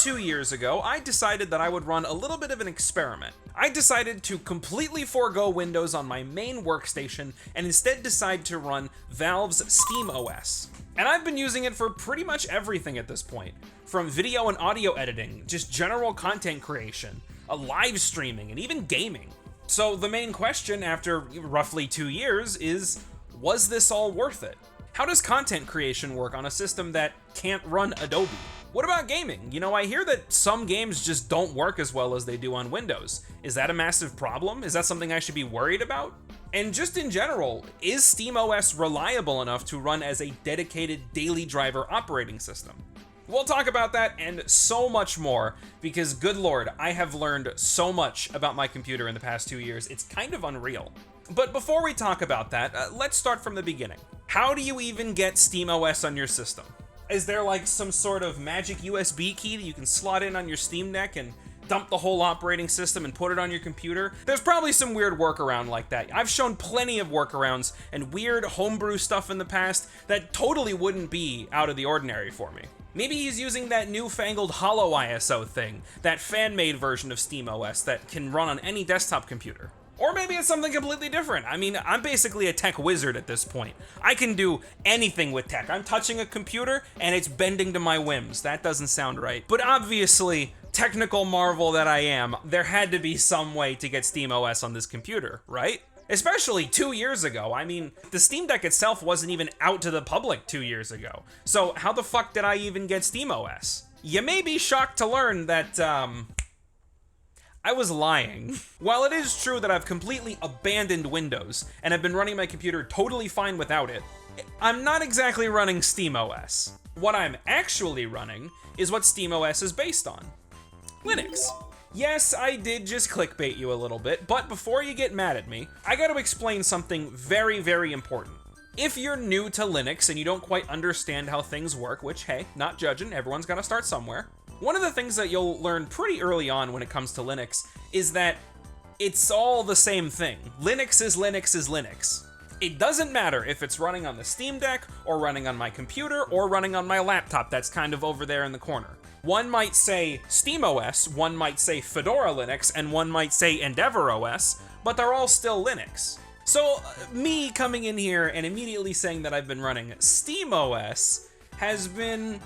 2 years ago, I decided that I would run a little bit of an experiment. I decided to completely forego Windows on my main workstation and instead decide to run Valve's SteamOS. And I've been using it for pretty much everything at this point, from video and audio editing, just general content creation, live streaming, and even gaming. So the main question after roughly 2 years is, was this all worth it? How does content creation work on a system that can't run Adobe? What about gaming? You know, I hear that some games just don't work as well as they do on Windows. Is that a massive problem? Is that something I should be worried about? And just in general, is SteamOS reliable enough to run as a dedicated daily driver operating system? We'll talk about that and so much more, because good lord, I have learned so much about my computer in the past 2 years, it's kind of unreal. But before we talk about that, let's start from the beginning. How do you even get SteamOS on your system? Is there like some sort of magic USB key that you can slot in on your Steam Deck and dump the whole operating system and put it on your computer? There's probably some weird workaround like that. I've shown plenty of workarounds and weird homebrew stuff in the past that totally wouldn't be out of the ordinary for me. Maybe he's using that newfangled Holo ISO thing, that fan-made version of SteamOS that can run on any desktop computer. Or maybe it's something completely different. I mean, I'm basically a tech wizard at this point. I can do anything with tech. I'm touching a computer and it's bending to my whims. That doesn't sound right. But obviously, technical marvel that I am, there had to be some way to get SteamOS on this computer, right? Especially 2 years ago. I mean, the Steam Deck itself wasn't even out to the public 2 years ago. So how the fuck did I even get SteamOS? You may be shocked to learn that, I was lying. While it is true that I've completely abandoned Windows and have been running my computer totally fine without it, I'm not exactly running SteamOS. What I'm actually running is what SteamOS is based on: Linux. Yes, I did just clickbait you a little bit, but before you get mad at me, I gotta explain something very, very important. If you're new to Linux and you don't quite understand how things work, which, hey, not judging, everyone's gotta start somewhere, one of the things that you'll learn pretty early on when it comes to Linux is that it's all the same thing. Linux is Linux is Linux. It doesn't matter if it's running on the Steam Deck, or running on my computer, or running on my laptop that's kind of over there in the corner. One might say SteamOS, one might say Fedora Linux, and one might say EndeavourOS, but they're all still Linux. So me coming in here and immediately saying that I've been running SteamOS has been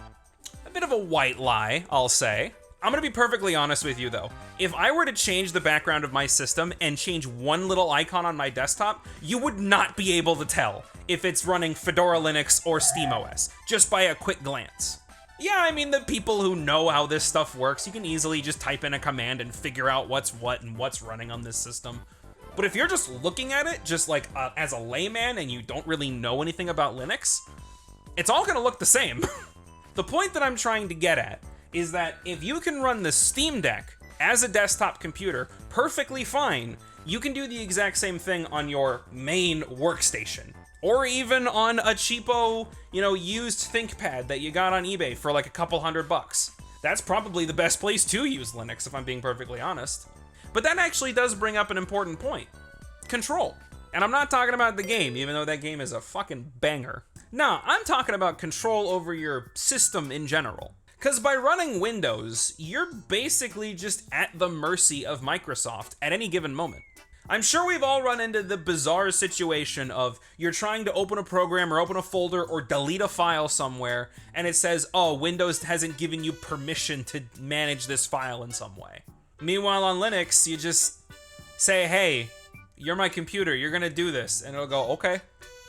a bit of a white lie, I'll say. I'm gonna be perfectly honest with you though. If I were to change the background of my system and change one little icon on my desktop, you would not be able to tell if it's running Fedora Linux or SteamOS, just by a quick glance. Yeah, I mean, the people who know how this stuff works, you can easily just type in a command and figure out what's what and what's running on this system. But if you're just looking at it, just like as a layman and you don't really know anything about Linux, it's all gonna look the same. The point that I'm trying to get at is that if you can run the Steam Deck as a desktop computer perfectly fine, you can do the exact same thing on your main workstation. Or even on a cheapo, used ThinkPad that you got on eBay for like a couple $100. That's probably the best place to use Linux, if I'm being perfectly honest. But that actually does bring up an important point. Control. And I'm not talking about the game, even though that game is a fucking banger. No, I'm talking about control over your system in general. Because by running Windows, you're basically just at the mercy of Microsoft at any given moment. I'm sure we've all run into the bizarre situation of you're trying to open a program or open a folder or delete a file somewhere, and it says, oh, Windows hasn't given you permission to manage this file in some way. Meanwhile, on Linux, you just say, hey, you're my computer, you're gonna do this, and it'll go, okay.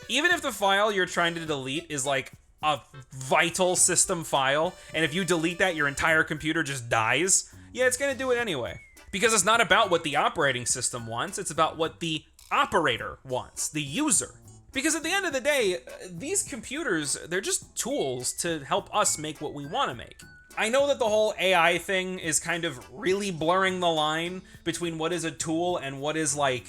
Even if the file you're trying to delete is like a vital system file, and if you delete that, your entire computer just dies, yeah, it's gonna do it anyway. Because it's not about what the operating system wants, it's about what the operator wants, the user. Because at the end of the day, these computers, they're just tools to help us make what we want to make. I know that the whole AI thing is kind of really blurring the line between what is a tool and what is like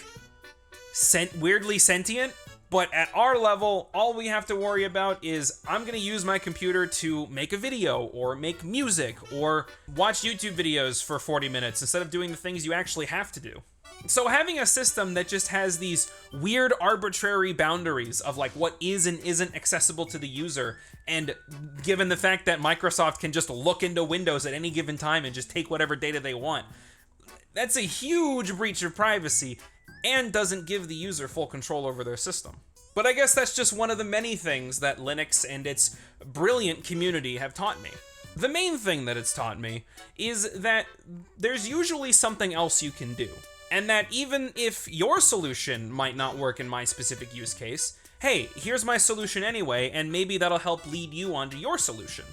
weirdly sentient, but at our level, all we have to worry about is I'm gonna use my computer to make a video or make music or watch YouTube videos for 40 minutes instead of doing the things you actually have to do. So having a system that just has these weird arbitrary boundaries of like what is and isn't accessible to the user, and given the fact that Microsoft can just look into Windows at any given time and just take whatever data they want, that's a huge breach of privacy and doesn't give the user full control over their system. But I guess that's just one of the many things that Linux and its brilliant community have taught me. The main thing that it's taught me is that there's usually something else you can do. And that even if your solution might not work in my specific use case, hey, here's my solution anyway, and maybe that'll help lead you onto your solution.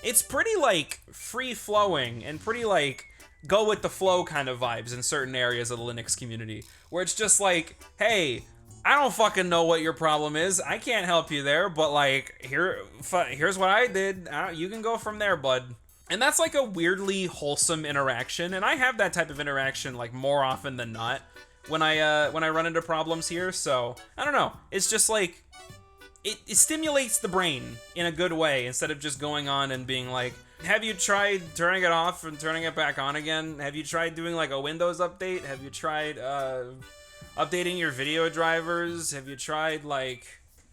It's pretty like free-flowing and pretty like go with the flow kind of vibes in certain areas of the Linux community, where it's just like, hey, I don't fucking know what your problem is. I can't help you there, but like, here's what I did. You can go from there, bud. And that's like a weirdly wholesome interaction, and I have that type of interaction like more often than not when I run into problems here. So I don't know. It's just like it stimulates the brain in a good way instead of just going on and being like, have you tried turning it off and turning it back on again? Have you tried doing like a Windows update? Have you tried updating your video drivers? Have you tried like...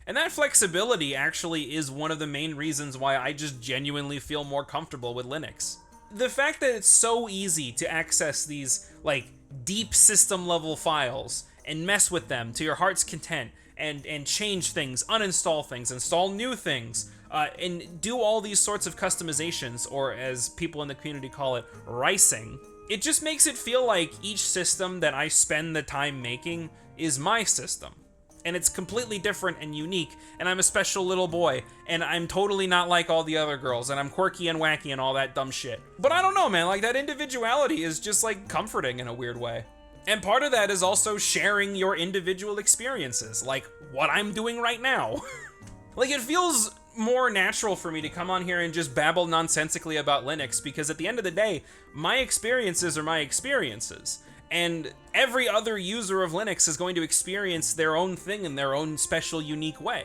And that flexibility actually is one of the main reasons why I just genuinely feel more comfortable with Linux. The fact that it's so easy to access these, like, deep system level files and mess with them to your heart's content and change things, uninstall things, install new things, and do all these sorts of customizations, or as people in the community call it, ricing. It just makes it feel like each system that I spend the time making is my system. And it's completely different and unique, and I'm a special little boy, and I'm totally not like all the other girls, and I'm quirky and wacky and all that dumb shit. But I don't know, man, like that individuality is just like comforting in a weird way. And part of that is also sharing your individual experiences, like what I'm doing right now. Like, it feels more natural for me to come on here and just babble nonsensically about Linux, because at the end of the day, my experiences are my experiences. And every other user of Linux is going to experience their own thing in their own special, unique way.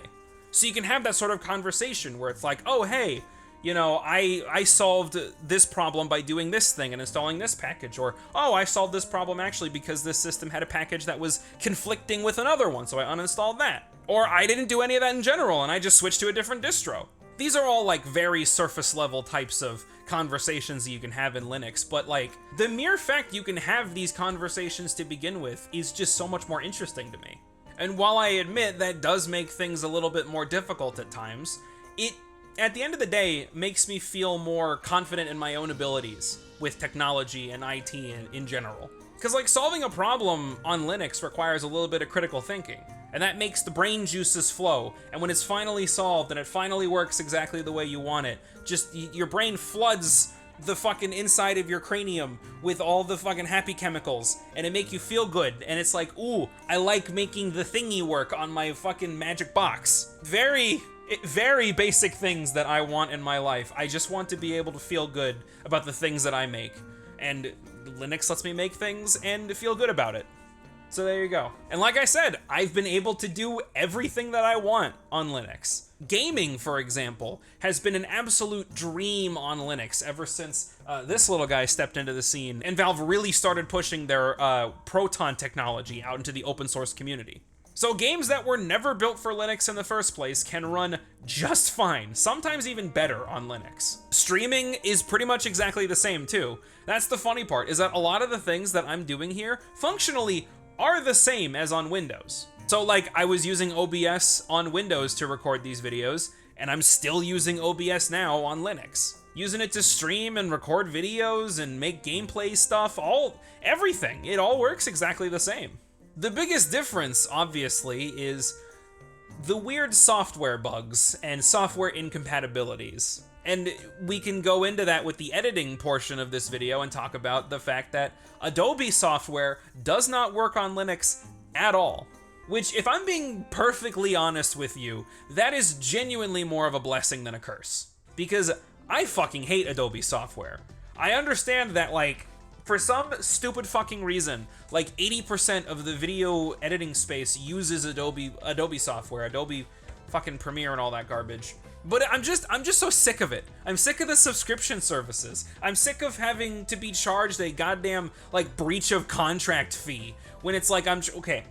So you can have that sort of conversation where it's like, oh, hey, you know, I solved this problem by doing this thing and installing this package. Or, oh, I solved this problem actually because this system had a package that was conflicting with another one, so I uninstalled that. Or I didn't do any of that in general, and I just switched to a different distro. These are all like very surface level types of conversations that you can have in Linux, but like the mere fact you can have these conversations to begin with is just so much more interesting to me. And while I admit that does make things a little bit more difficult at times, it, at the end of the day, makes me feel more confident in my own abilities with technology and IT in general. Because like solving a problem on Linux requires a little bit of critical thinking. And that makes the brain juices flow, and when it's finally solved and it finally works exactly the way you want it, just your brain floods the fucking inside of your cranium with all the fucking happy chemicals, and it make you feel good, and it's like, ooh, I like making the thingy work on my fucking magic box. Very basic things that I want in my life. I just want to be able to feel good about the things that I make, and Linux lets me make things and feel good about it. So there you go. And like I said, I've been able to do everything that I want on Linux. Gaming, for example, has been an absolute dream on Linux ever since this little guy stepped into the scene and Valve really started pushing their Proton technology out into the open source community. So games that were never built for Linux in the first place can run just fine, sometimes even better on Linux. Streaming is pretty much exactly the same too. That's the funny part, is that a lot of the things that I'm doing here functionally are the same as on Windows. So like, I was using OBS on Windows to record these videos, and I'm still using OBS now on Linux. Using it to stream and record videos and make gameplay stuff, everything. It all works exactly the same. The biggest difference, obviously, is the weird software bugs and software incompatibilities. And we can go into that with the editing portion of this video and talk about the fact that Adobe software does not work on Linux at all. Which, if I'm being perfectly honest with you, that is genuinely more of a blessing than a curse. Because I fucking hate Adobe software. I understand that, like, for some stupid fucking reason, like 80% of the video editing space uses Adobe software, Adobe fucking Premiere and all that garbage. But I'm just so sick of it. I'm sick of the subscription services. I'm sick of having to be charged a goddamn, like, breach of contract fee when it's like okay.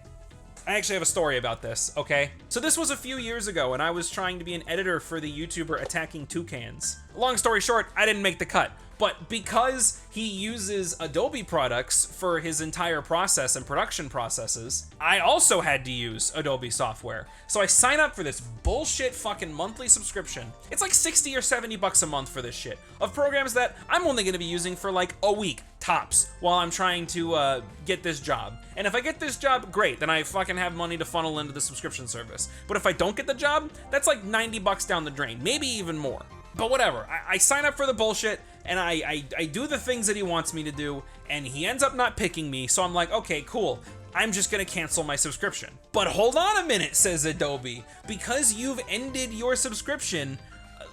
I actually have a story about this, okay? So this was a few years ago, and I was trying to be an editor for the YouTuber Attacking Toucans. Long story short, I didn't make the cut. But because he uses Adobe products for his entire process and production processes, I also had to use Adobe software. So I sign up for this bullshit fucking monthly subscription. It's like 60 or 70 bucks a month for this shit, of programs that I'm only gonna be using for like a week, tops, while I'm trying to get this job. And if I get this job, great, then I fucking have money to funnel into the subscription service. But if I don't get the job, that's like 90 bucks down the drain, maybe even more. But whatever, I sign up for the bullshit, and I do the things that he wants me to do, and he ends up not picking me, so I'm like, okay, cool, I'm just gonna cancel my subscription. But hold on a minute, says Adobe, because you've ended your subscription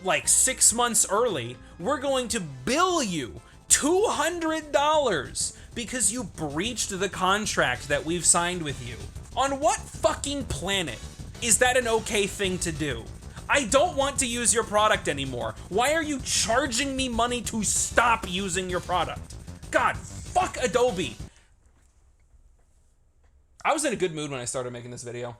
like 6 months early, we're going to bill you $200 because you breached the contract that we've signed with you. On what fucking planet is that an okay thing to do? I don't want to use your product anymore. Why are you charging me money to stop using your product? God, fuck Adobe. I was in a good mood when I started making this video.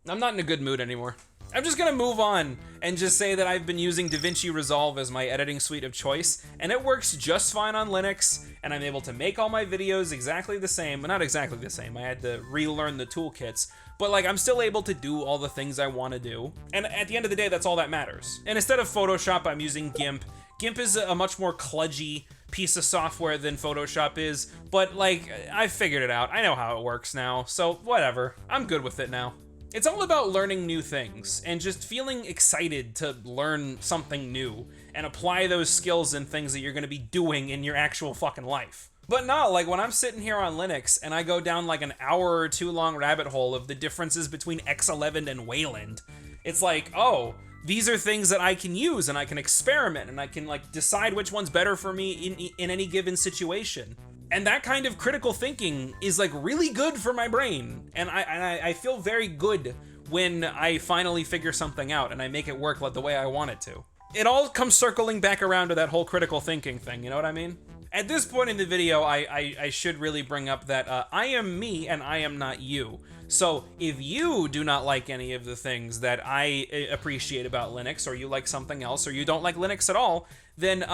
I'm not in a good mood anymore. I'm just gonna move on and just say that I've been using DaVinci Resolve as my editing suite of choice, and it works just fine on Linux, and I'm able to make all my videos exactly the same, but not exactly the same. I had to relearn the toolkits, but like I'm still able to do all the things I want to do, and at the end of the day, that's all that matters. And instead of Photoshop, I'm using GIMP. GIMP is a much more kludgy piece of software than Photoshop is, but like, I figured it out. I know how it works now, so whatever. I'm good with it now. It's all about learning new things and just feeling excited to learn something new and apply those skills and things that you're gonna be doing in your actual fucking life. But no, like when I'm sitting here on Linux and I go down like an hour or two long rabbit hole of the differences between X11 and Wayland, it's like, oh, these are things that I can use and I can experiment and I can like decide which one's better for me in any given situation. And that kind of critical thinking is like really good for my brain. And I feel very good when I finally figure something out and I make it work like the way I want it to. It all comes circling back around to that whole critical thinking thing, you know what I mean? At this point in the video, I should really bring up that I am me and I am not you. So if you do not like any of the things that I appreciate about Linux, or you like something else, or you don't like Linux at all, then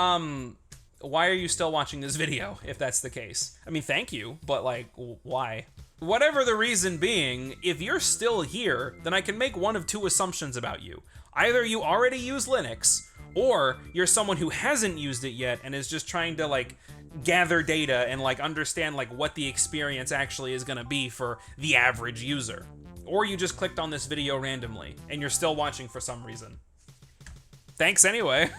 why are you still watching this video, if that's the case? I mean, thank you, but like, why? Whatever the reason being, if you're still here, then I can make one of two assumptions about you. Either you already use Linux, or you're someone who hasn't used it yet and is just trying to like gather data and like understand like what the experience actually is gonna be for the average user. Or you just clicked on this video randomly and you're still watching for some reason. Thanks anyway.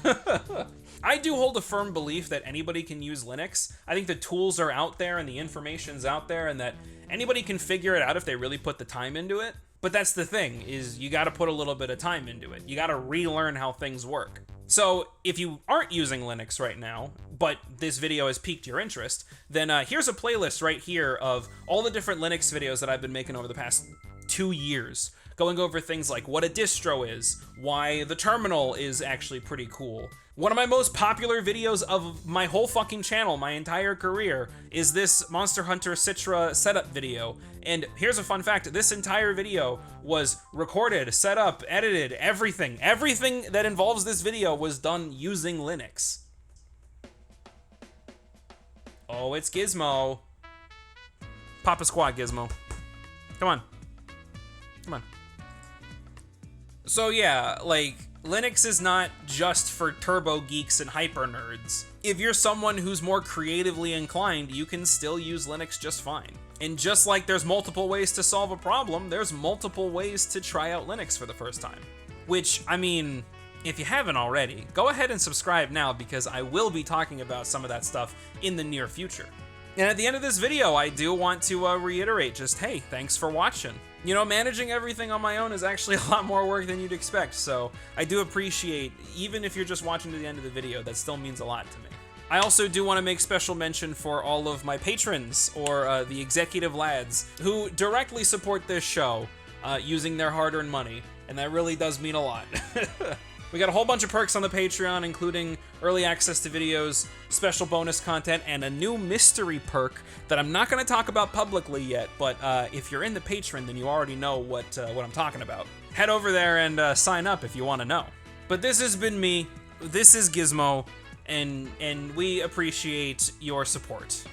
I do hold a firm belief that anybody can use Linux. I think the tools are out there and the information's out there and that anybody can figure it out if they really put the time into it. But that's the thing, is you gotta put a little bit of time into it. You gotta relearn how things work. So if you aren't using Linux right now, but this video has piqued your interest, then here's a playlist right here of all the different Linux videos that I've been making over the past 2 years. Going over things like what a distro is, why the terminal is actually pretty cool. One of my most popular videos of my whole fucking channel, my entire career, is this Monster Hunter Citra setup video. And here's a fun fact, this entire video was recorded, set up, edited, everything. Everything that involves this video was done using Linux. Oh, it's Gizmo. Pop a squat, Gizmo. Come on. Come on. So yeah, like, Linux is not just for turbo geeks and hyper nerds. If you're someone who's more creatively inclined, you can still use Linux just fine. And just like there's multiple ways to solve a problem, there's multiple ways to try out Linux for the first time. Which, I mean, if you haven't already, go ahead and subscribe now because I will be talking about some of that stuff in the near future. And at the end of this video, I do want to reiterate just, hey, thanks for watching. You know, managing everything on my own is actually a lot more work than you'd expect, so I do appreciate, even if you're just watching to the end of the video, that still means a lot to me. I also do want to make special mention for all of my patrons, or the executive lads, who directly support this show using their hard-earned money. and that really does mean a lot. We got a whole bunch of perks on the Patreon, including early access to videos, special bonus content, and a new mystery perk that I'm not going to talk about publicly yet, but if you're in the Patreon, then you already know what I'm talking about. Head over there and sign up if you want to know. But this has been me, this is Gizmo, and we appreciate your support.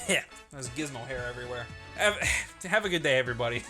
There's Gizmo hair everywhere. Have a good day, everybody.